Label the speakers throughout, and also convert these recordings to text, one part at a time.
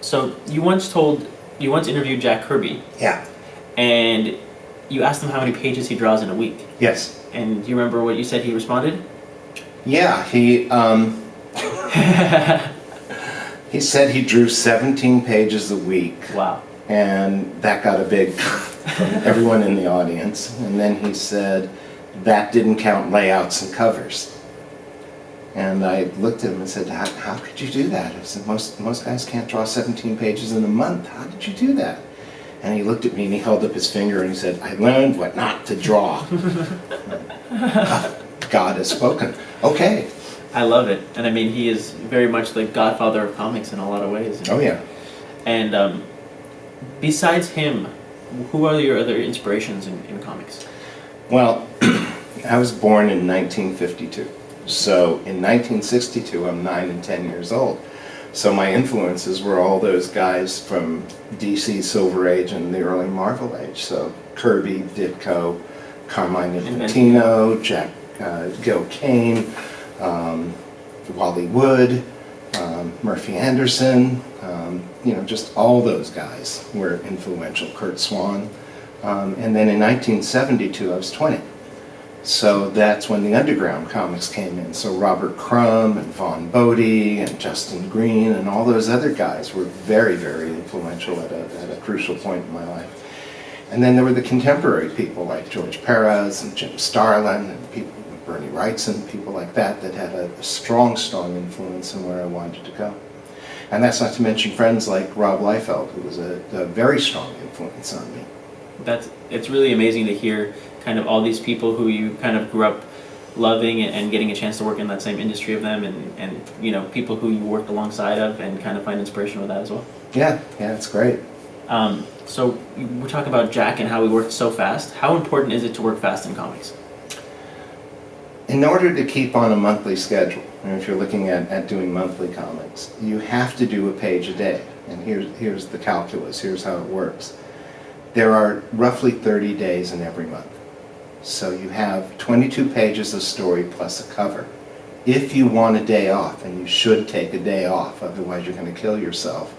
Speaker 1: So you once interviewed Jack Kirby,
Speaker 2: Yeah.
Speaker 1: and you asked him how many pages he draws in a week.
Speaker 2: Yes.
Speaker 1: And do you remember what you said he responded?
Speaker 2: Yeah, he he said he drew 17 pages a week.
Speaker 1: Wow.
Speaker 2: And that got a big from everyone in the audience. And then he said that didn't count layouts and covers. And I looked at him and said, how could you do that? I said, most guys can't draw 17 pages in a month. How did you do that? And he looked at me and he held up his finger and he said, I learned what not to draw. God has spoken. Okay.
Speaker 1: I love it. And I mean, he is very much the godfather of comics in a lot of ways.
Speaker 2: Oh, yeah.
Speaker 1: And besides him, who are your other inspirations in comics?
Speaker 2: Well, I was born in 1952. So in 1962, I'm 9 and 10 years old. So my influences were all those guys from DC Silver Age and the early Marvel Age. So Kirby, Ditko, Valentino, Jack, Gil Kane, Wally Wood, Murphy Anderson, just all those guys were influential. Curt Swan. And then in 1972, I was 20. So that's when the underground comics came in. So Robert Crumb and Bodi and Justin Green and all those other guys were very, very influential at a crucial point in my life. And then there were the contemporary people like George Perez and Jim Starlin and people, Bernie Wrightson, people like that had a strong, strong influence in where I wanted to go. And that's not to mention friends like Rob Liefeld, who was a very strong influence on me.
Speaker 1: It's really amazing to hear kind of all these people who you kind of grew up loving and getting a chance to work in that same industry of them, and people who you worked alongside of and kind of find inspiration with that as well.
Speaker 2: Yeah, it's great.
Speaker 1: So we're talking about Jack and how he worked so fast. How important is it to work fast in comics?
Speaker 2: In order to keep on a monthly schedule, and if you're looking at doing monthly comics, you have to do a page a day. And here's the calculus, here's how it works. There are roughly 30 days in every month. So you have 22 pages of story plus a cover. If you want a day off, and you should take a day off, otherwise you're going to kill yourself,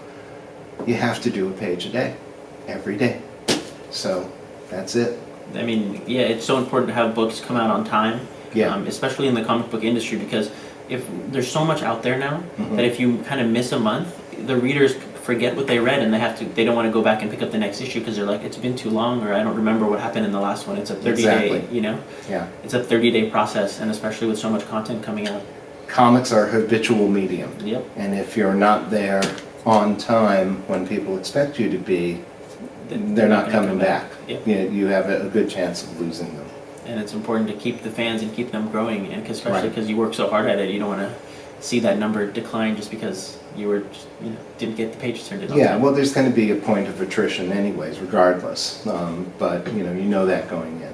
Speaker 2: you have to do a page a day, every day. So that's it.
Speaker 1: I mean, yeah, it's so important to have books come out on time, especially in the comic book industry, because if there's so much out there now that if you kind of miss a month, the readers forget what they read and they don't want to go back and pick up the next issue because they're like, it's been too long, or I don't remember what happened in the last one. It's a 30-day, it's a 30-day process, and especially with so much content coming out.
Speaker 2: Comics are a habitual medium.
Speaker 1: Yep.
Speaker 2: And if you're not there on time when people expect you to be, they're not coming back.
Speaker 1: Yep.
Speaker 2: You have a good chance of losing them.
Speaker 1: And it's important to keep the fans and keep them growing, and especially because you work so hard at it, you don't want to see that number decline just because you were didn't get the pages turned in.
Speaker 2: Yeah, well, there's going to be a point of attrition anyways, regardless. But you know that going in.